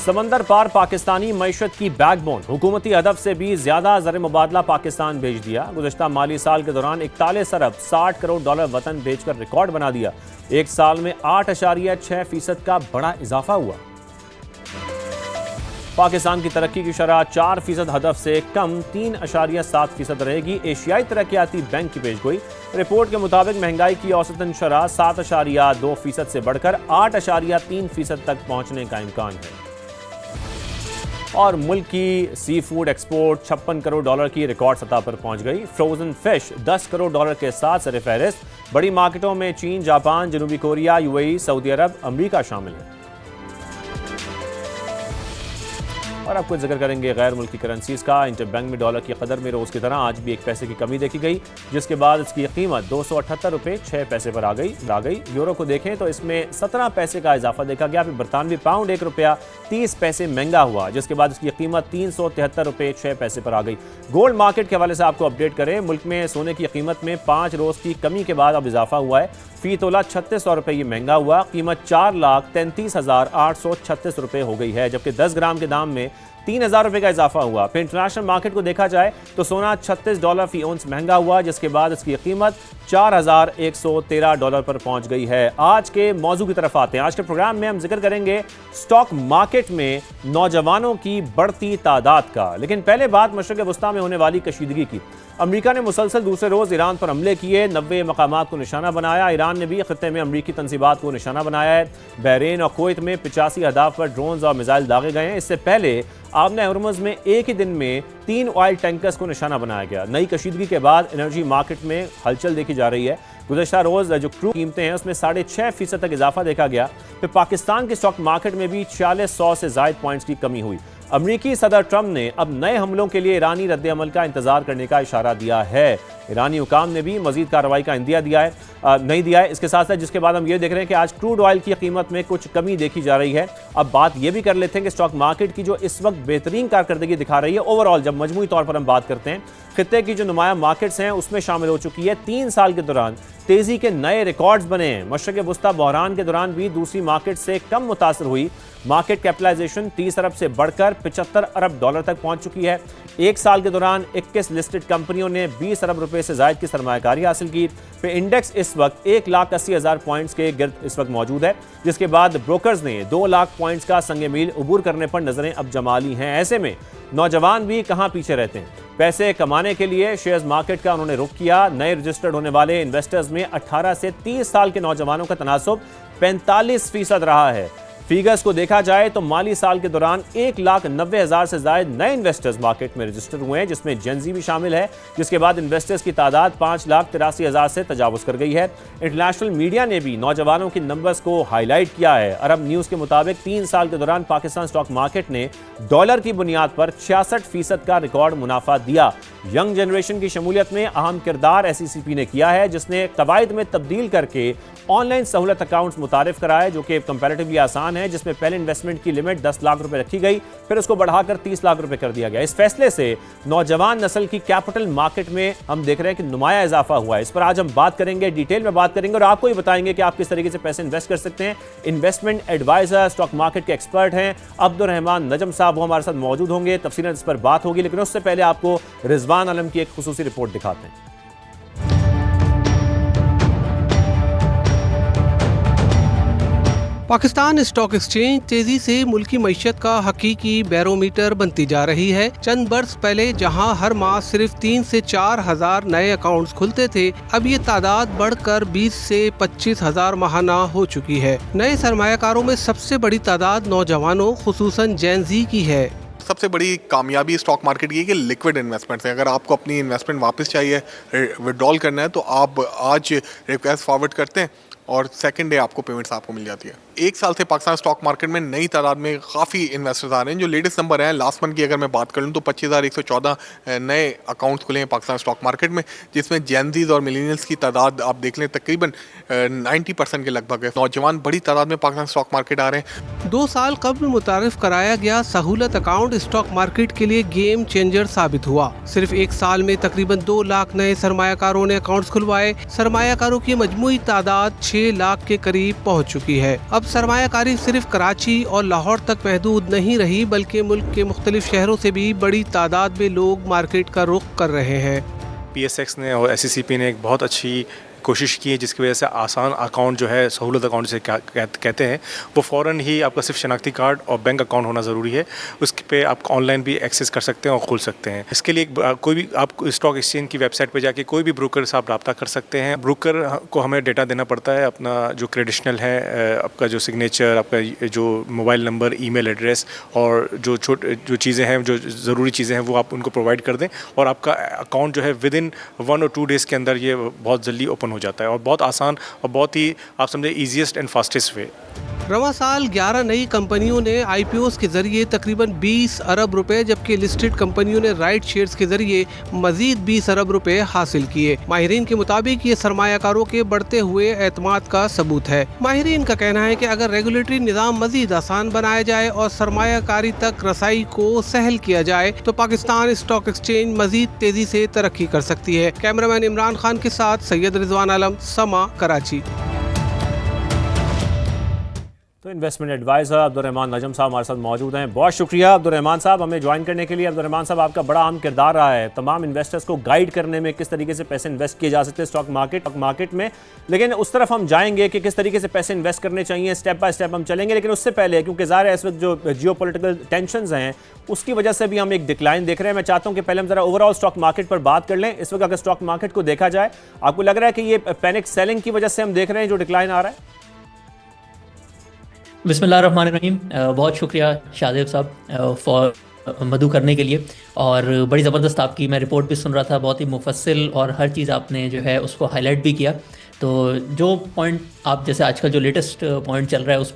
समंदर पार पाकिस्तानी मईशत की बैकबोन हुकूमती हदफ से भी ज्यादा ज़र मुबादला पाकिस्तान भेज दिया। गुज़श्ता माली साल के दौरान 41 अरब 60 करोड़ डॉलर वतन बेचकर रिकॉर्ड बना दिया। एक साल में 8.6% का बड़ा इजाफा हुआ। पाकिस्तान की तरक्की की शरह 4% हदफ से कम 3.7% रहेगी। एशियाई तरक्याती बैंक की पेशगोई रिपोर्ट के मुताबिक महंगाई की औसतन शरह 7.2% से बढ़कर 8.3% तक पहुंचने का इम्कान है। और मुल्क की sea food export 56 crore dollar की रिकॉर्ड सतह पर पहुंच गई। फ्रोजन फिश 10 करोड़ डॉलर के साथ सरफहरिस्त। बड़ी मार्केटों में चीन, जापान, जनूबी कोरिया, यूएई, सऊदी अरब, अमरीका शामिल है। और आपको जिक्र करेंगे गैर मुल्की करेंसीज का। इंटरबैंक में डॉलर की कदर में रोज की तरह आज भी 1 पैसे की कमी देखी गई, जिसके बाद इसकी कीमत 278 रुपये 6 पैसे पर आ गई। यूरो को देखें तो इसमें 17 पैसे का इजाफा देखा गया। फिर बरतानवी पाउंड 1 रुपया 30 पैसे महंगा हुआ, जिसके बाद इसकी कीमत 373 रुपये 6 पैसे पर आ गई। गोल्ड मार्केट के हवाले से आपको अपडेट करें। मुल्क में सोने की कीमत में 5 रोज की कमी के बाद अब इजाफा हुआ है। फी तोला 3600 रुपये ये महंगा हुआ। कीमत 4,33,836 रुपये हो गई है, जबकि 10 ग्राम के दाम में 3000 रुपये का इजाफा हुआ। फिर इंटरनेशनल मार्केट को देखा जाए तो सोना $36 फी औंस महंगा हुआ, जिसके बाद इसकी कीमत 4113 डॉलर पर पहुंच गई है। आज के मौजू की तरफ आते हैं। आज के प्रोग्राम में हम जिक्र करेंगे स्टॉक मार्केट में नौजवानों की बढ़ती तादाद का, लेकिन पहले बात मशरिक़ वस्ता में होने वाली कशीदगी की। अमेरिका ने मुसलसल दूसरे रोज ईरान पर हमले किए, 90 मकामात को निशाना बनाया। ईरान ने भी खित्ते में अमरीकी तंजीबात को निशाना बनाया है। बहरीन और कुवैत में 85 अहदाफ पर ड्रोन्स और मिसाइल दागे गए हैं। इससे पहले आमने हुर्मुज़ में एक ही दिन में 3 ऑयल टैंकर्स को निशाना बनाया गया। नई कशीदगी के बाद एनर्जी मार्केट में हलचल देखी जा रही है। गुज़श्ता रोज जो क्रूड कीमतें हैं उसमें 6.5% तक इजाफा देखा गया। फिर पाकिस्तान के स्टॉक मार्केट में भी 4600 से ज़ायद पॉइंट्स की कमी हुई। अमरीकी सदर ट्रंप ने अब नए हमलों के लिए ईरानी रद्द-ए-अमल का इंतजार करने का इशारा दिया है। ईरानी हुकाम ने भी मजीद कार्रवाई का इंदिया नहीं दिया है। इसके साथ साथ जिसके बाद हम ये देख रहे हैं कि आज क्रूड ऑयल की कीमत में कुछ कमी देखी जा रही है। अब बात ये भी कर लेते हैं कि स्टॉक मार्केट की जो इस वक्त बेहतरीन कारकर्दगी दिखा रही है ओवरऑल, जब मजमूई तौर पर हम बात करते हैं, खित्ते की जो नुमाया मार्केट्स हैं उसमें शामिल हो चुकी है। 3 साल के दौरान तेजी के नए रिकॉर्ड्स बने हैं। मशरिक़ वस्ता बहरान के दौरान भी दूसरी मार्केट से कम मुतासर हुई। मार्केट कैपिटलाइजेशन 30 अरब से बढ़कर 75 अरब डॉलर तक पहुंच चुकी है। एक साल के दौरान 21 लिस्टेड कंपनियों ने 20 अरब रुपए से ज़ायद की सरमायाकारी हासिल की। फिर इंडेक्स इस वक्त 1,80,000 पॉइंट्स के गिर्द इस वक्त मौजूद है, जिसके बाद ब्रोकर्स ने 2 लाख पॉइंट्स का संगे मील उबूर करने पर नजरें अब जमा ली हैं। ऐसे में नौजवान भी कहां पीछे रहते हैं। पैसे कमाने के लिए शेयर्स मार्केट का उन्होंने रुख किया। नए रजिस्टर्ड होने वाले इन्वेस्टर्स में 18 से 30 साल के नौजवानों का तनासुब 45% रहा है। फिगर्स को देखा जाए तो माली साल के दौरान 1,90,000 से ज्यादा नए इन्वेस्टर्स मार्केट में रजिस्टर हुए हैं, जिसमें जेनजी भी शामिल है। जिसके बाद इन्वेस्टर्स की तादाद 5,83,000 से तजावुज कर गई है। इंटरनेशनल मीडिया ने भी नौजवानों के नंबर्स को हाईलाइट किया है। अरब न्यूज के मुताबिक 3 साल के दौरान पाकिस्तान स्टॉक मार्केट ने डॉलर की बुनियाद पर 66% का रिकॉर्ड मुनाफा दिया। यंग जनरेशन की शमूलियत में अहम किरदार SECP ने किया है, जिसने कवायद में तब्दील करके ऑनलाइन सहूलत अकाउंट्स मुतारिफ कराए, जो कि कंपैरेटिवली आसान है, जिसमें पहले इन्वेस्टमेंट की लिमिट 10 लाख रुपए रखी गई, फिर उसको बढ़ाकर 30 लाख रुपए कर दिया गया। इस फैसले से नौजवान नस्ल की कैपिटल मार्केट में हम देख रहे हैं कि नुमाया इजाफा हुआ है। इस पर आज हम बात करेंगे, डिटेल में बात करेंगे और आपको ही बताएंगे कि आप किस तरीके से पैसे इन्वेस्ट कर सकते हैं। इन्वेस्टमेंट एडवाइजर, स्टॉक मार्केट के एक्सपर्ट हैं अब्दुल रहमान नजम साहब, वो हमारे साथ मौजूद होंगे। तफसीलन इस पर बात होगी, लेकिन उससे पहले आपको रिजवान आलम की एक खुसूसी रिपोर्ट दिखाते हैं। पाकिस्तान स्टॉक एक्सचेंज तेजी से मुल्की मईशत का हकीकी बैरोमीटर बनती जा रही है। चंद बरस पहले जहां हर माह सिर्फ 3 से 4 हजार नए अकाउंट्स खुलते थे, अब ये तादाद बढ़कर 20 से 25 हजार माहाना हो चुकी है। नए सरमायाकारों में सबसे बड़ी तादाद नौजवानों खुसूसन जेन-ज़ी की है। सबसे बड़ी कामयाबी स्टॉक मार्केट की है कि लिक्विड इन्वेस्टमेंट्स है। अगर आपको अपनी इन्वेस्टमेंट वापस चाहिए, विड्रॉल करना है, तो आप आज रिक्वेस्ट फॉरवर्ड करते हैं और सेकंड डे आपको पेमेंट्स आपको मिल जाती है। 1 साल से पाकिस्तान स्टॉक मार्केट में नई तादाद में काफ़ी इन्वेस्टर्स आ रहे हैं। जो लेटेस्ट नंबर हैं लास्ट मंथ की अगर मैं बात कर लूँ तो 25,114 नए अकाउंट्स खुले हैं पाकिस्तान स्टॉक मार्केट में, जिसमें जेनजीज और मिलेनियल्स की तादाद आप देख लें तकरीबन 90% के लगभग है। नौजवान बड़ी तादाद में पाकिस्तान स्टॉक मार्केट आ रहे हैं। 2 साल कबल मुतारिफ कराया गया सहूलत अकाउंट स्टॉक मार्केट के लिए गेम चेंजर साबित हुआ। सिर्फ 1 साल में तकरीबन 2 लाख नए सरमायाकारों ने अकाउंट्स खुलवाए। सरमायाकारों की मजमूई तादाद 6 लाख के करीब पहुँच चुकी है। अब सरमायाकारी सिर्फ कराची और लाहौर तक महदूद नहीं रही, बल्कि मुल्क के मुख्तलिफ शहरों से भी बड़ी तादाद में लोग मार्केट का रुख कर रहे हैं। PSX ने और SCCP ने एक बहुत अच्छी कोशिश की है, जिसकी वजह से आसान अकाउंट जो है, सहूलत अकाउंट से कहते हैं, वो फ़ौरन ही आपका सिर्फ शनाख्ती कार्ड और बैंक अकाउंट होना ज़रूरी है। उसके पे आप ऑनलाइन भी एक्सेस कर सकते हैं और खोल सकते हैं। इसके लिए कोई भी आप स्टॉक एक्सचेंज की वेबसाइट पे जाके कोई भी ब्रोकर से आप रब्ता कर सकते हैं। ब्रोकर को हमें डेटा देना पड़ता है, अपना जो क्रेडिशनल है, आपका जो सिग्नेचर, आपका जो मोबाइल नंबर, ईमेल एड्रेस और जो चीज़ें हैं, जो ज़रूरी चीज़ें हैं, वो आप उनको प्रोवाइड कर दें और आपका अकाउंट जो है विदिन 1 और 2 डेज़ के अंदर ये बहुत जल्दी ओपन हो जाता है और बहुत आसान और बहुत ही आप समझे ईजीएस्ट एंड फास्टेस्ट वे। रवां साल 11 नई कंपनियों ने IPOs के जरिए तकरीबन 20 अरब रुपए, जबकि लिस्टेड कंपनियों ने राइट शेयर्स के जरिए मजीद 20 अरब रुपए हासिल किए। माहिरीन के मुताबिक ये सरमायाकारों के बढ़ते हुए एतमाद का सबूत है। माहिरीन का कहना है कि अगर रेगुलेटरी निज़ाम मजीद आसान बनाया जाए और सरमायाकारी तक रसाई को सहल किया जाए तो पाकिस्तान स्टॉक एक्सचेंज मजीद तेजी से तरक्की कर सकती है। कैमरामैन इमरान खान के साथ सैयद रिजवान आलम, समा, कराची। तो इन्वेस्टमेंट एडवाइज़र अब्दुर्रहमान नजम साहब हमारे साथ मौजूद हैं। बहुत शुक्रिया अब्दुर्रहमान साहब हमें ज्वाइन करने के लिए। अब्दुर्रहमान साहब, आपका बड़ा अहम किरदार रहा है तमाम इन्वेस्टर्स को गाइड करने में, किस तरीके से पैसे इन्वेस्ट किए जा सकते हैं स्टॉक मार्केट में। लेकिन उस तरफ हम जाएंगे कि किस तरीके से पैसे इन्वेस्ट करने चाहिए, स्टेप बाय स्टेप हम चलेंगे। लेकिन उससे पहले, क्योंकि ज़ाहिर है इस वक्त जो जियोपॉलिटिकल टेंशंस हैं उसकी वजह से भी हम एक डिक्लाइन देख रहे हैं। मैं चाहता हूँ कि पहले हम ज़रा ओवरऑल स्टॉक मार्केट पर बात कर लें। इस वक्त अगर स्टॉक मार्केट को देखा जाए, आपको लग रहा है कि ये पैनिक सेलिंग की वजह से हम देख रहे हैं जो डिक्लाइन आ रहा है? बिस्मिल्लाहिर्रहमानिर्रहीम। बहुत शुक्रिया शाहदेव साहब फॉर मदू करने के लिए, और बड़ी ज़बरदस्त आपकी मैं रिपोर्ट भी सुन रहा था, बहुत ही मुफस्सिल और हर चीज़ आपने जो है उसको हाईलाइट भी किया। तो जो पॉइंट आप जैसे आजकल जो लेटेस्ट पॉइंट चल रहा है उस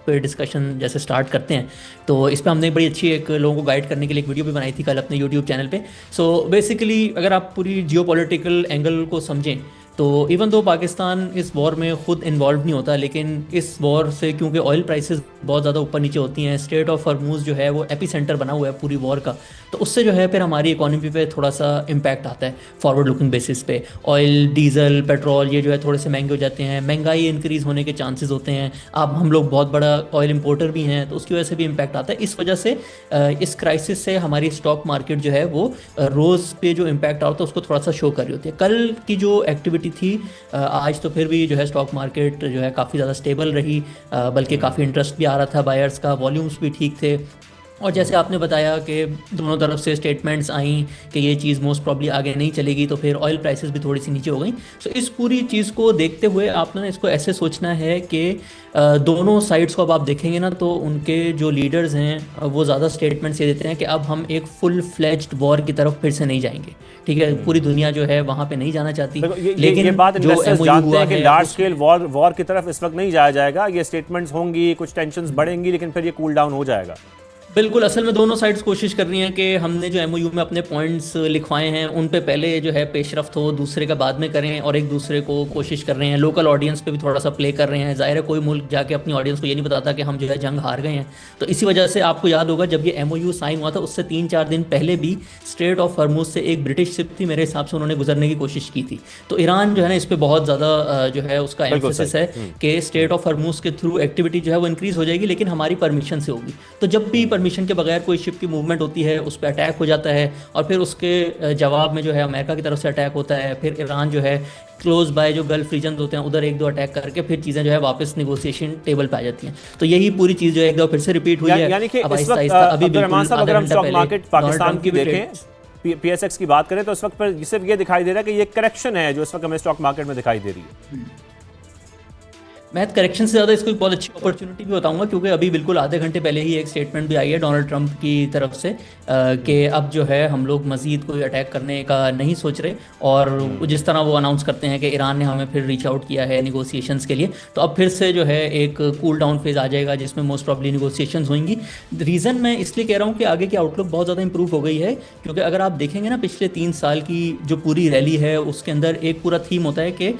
पे डिस्कशन जैसे स्टार्ट करते हैं, तो इस पे हमने बड़ी अच्छी एक लोगों को गाइड करने के लिए एक वीडियो भी बनाई थी कल अपने यूट्यूब चैनल पे। सो बेसिकली अगर आप पूरी जियोपॉलिटिकल एंगल को समझें तो इवन दो पाकिस्तान इस वॉर में ख़ुद इन्वॉल्व नहीं होता, लेकिन इस वॉर से क्योंकि ऑयल प्राइसेस बहुत ज़्यादा ऊपर नीचे होती हैं, स्ट्रेट ऑफ हॉर्मूज़ जो है वो एपी सेंटर बना हुआ है पूरी वॉर का, तो उससे जो है फिर हमारी इकोनॉमी पे थोड़ा सा इम्पैक्ट आता है फॉरवर्ड लुकिंग बेसिस पे। ऑयल, डीजल, पेट्रोल ये जो है थोड़े से महंगे हो जाते हैं, महंगाई इंक्रीज़ होने के चांसेस होते हैं। अब हम लोग बहुत बड़ा ऑयल इंपोर्टर भी हैं, तो उसकी वजह से भी इम्पैक्ट आता है। इस वजह से इस क्राइसिस से हमारी स्टॉक मार्केट जो है वो रोज़ पे जो इम्पैक्ट आता है उसको थोड़ा सा शो कर रही होती है। कल की जो एक्टिविटी थी, आज तो फिर भी जो है स्टॉक मार्केट जो है काफ़ी ज़्यादा स्टेबल रही, बल्कि काफ़ी इंटरेस्ट भी आ रहा था बायर्स का, वॉल्यूम्स भी ठीक थे। और जैसे आपने बताया कि दोनों तरफ से स्टेटमेंट्स आई कि ये चीज़ मोस्ट प्रॉब्ली आगे नहीं चलेगी, तो फिर ऑयल प्राइसेस भी थोड़ी सी नीचे हो गई। सो इस पूरी चीज़ को देखते हुए आपने इसको ऐसे सोचना है कि दोनों साइड्स को अब आप देखेंगे ना, तो उनके जो लीडर्स हैं वो ज़्यादा स्टेटमेंट्स ये देते हैं कि अब हम एक फुल फ्लेज्ड वॉर की तरफ फिर से नहीं जाएंगे। ठीक है, पूरी दुनिया जो है वहाँ पे नहीं जाना चाहती, लेकिन ये बात जो इन्वेस्टर्स MOU जानते हुआ हैं कि है लार्ज स्केल वॉर की तरफ इस वक्त नहीं जाया जाएगा। ये स्टेटमेंट्स होंगी, कुछ टेंशंस बढ़ेंगी, लेकिन फिर ये कूल डाउन हो जाएगा। बिल्कुल, असल में दोनों साइड्स कोशिश कर रही हैं कि हमने जो MOU में अपने पॉइंट्स लिखवाए हैं उन पे पहले जो है पेशरफ्त हो, दूसरे का बाद में करें, और एक दूसरे को कोशिश कर रहे हैं, लोकल ऑडियंस पे भी थोड़ा सा प्ले कर रहे हैं। ज़ाहिर है कोई मुल्क जाके अपनी ऑडियंस को ये नहीं बताता कि हम जो है जंग हार गए हैं। तो इसी वजह से आपको याद होगा जब ये MOU साइन हुआ था उससे 3-4 दिन पहले भी स्ट्रेट ऑफ हॉर्मूज़ से एक ब्रिटिश शिप थी, मेरे हिसाब से उन्होंने गुजरने की कोशिश की थी। तो ईरान जो है ना इस पर बहुत ज़्यादा जो है उसका एम्फेसिस है कि स्ट्रेट ऑफ हॉर्मूज़ के थ्रू एक्टिविटी जो है वो इंक्रीज़ हो जाएगी, लेकिन हमारी परमिशन से होगी। तो जब भी परमिशन के बगैर कोई शिप की मूवमेंट होती है उस पर अटैक हो जाता है, और फिर उसके जवाब में जो है अमेरिका की तरफ से अटैक होता है। फिर ईरान जो है क्लोज बाय जो गल्फ रीजन होते हैं उधर 1-2 अटैक करके फिर चीज़ें जो है वापस नेगोशिएशन टेबल पे आ जाती हैं। तो यही पूरी चीज़ जो है एक दो फिर से रिपीट हुई है। यानी कि अब इस वक्त अभी अगर हम स्टॉक मार्केट पाकिस्तान की देखें, PSX की बात करें, तो इस वक्त पर सिर्फ ये दिखाई दे रहा है कि ये करेक्शन है जो इस वक्त हमें स्टॉक मार्केट में दिखाई दे रही है। मैं करेक्शन से ज़्यादा इसको एक बहुत अच्छी अपॉर्चुनिटी भी बताऊंगा, क्योंकि अभी बिल्कुल आधे घंटे पहले ही एक स्टेटमेंट भी आई है डोनाल्ड ट्रंप की तरफ से कि अब जो है हम लोग मज़ीद कोई अटैक करने का नहीं सोच रहे, और जिस तरह वो अनाउंस करते हैं कि ईरान ने हमें फिर रीच आउट किया है निगोशिएशंस के लिए, तो अब फिर से जो है एक कूल डाउन फेज़ आ जाएगा जिसमें मोस्ट प्रॉब्ली निगोशिएशंस होंगी। रीज़न मैं इसलिए कह रहा हूँ कि आगे की आउटलुक बहुत ज़्यादा इंप्रूव हो गई है, क्योंकि अगर आप देखेंगे ना पिछले 3 साल की जो पूरी रैली है उसके अंदर एक पूरा थीम होता है कि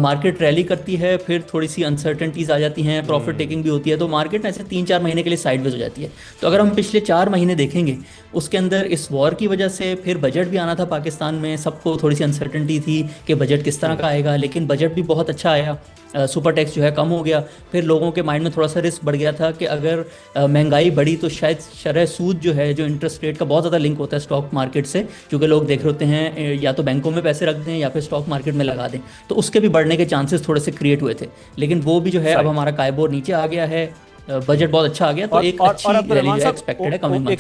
मार्केट रैली करती है, फिर थोड़ी सी अनसर्टेनिटीज़ आ जाती हैं, प्रॉफिट टेकिंग भी होती है, तो मार्केट ऐसे 3-4 महीने के लिए साइडवेज हो जाती है। तो अगर हम पिछले 4 महीने देखेंगे उसके अंदर इस वॉर की वजह से फिर बजट भी आना था पाकिस्तान में, सबको थोड़ी सी अनसर्टेनिटी थी कि बजट किस तरह का आएगा, लेकिन बजट भी बहुत अच्छा आया। सुपर टैक्स जो है कम हो गया। फिर लोगों के माइंड में थोड़ा सा रिस्क बढ़ गया था कि अगर महंगाई बढ़ी तो शायद शरह सूद जो है, जो इंटरेस्ट रेट का बहुत ज़्यादा लिंक होता है स्टॉक मार्केट से, क्योंकि लोग देख रहे होते हैं या तो बैंकों में पैसे रख दें या फिर स्टॉक मार्केट में लगा दें, तो उसके भी बढ़ने के चांसेस थोड़े से क्रिएट हुए थे। लेकिन वो भी जो है अब हमारा काइबोर नीचे आ गया है, बजट बहुत अच्छा आ गया, तो एक अच्छी रैली जो है एक्सपेक्टेड है कमिंग मंथ।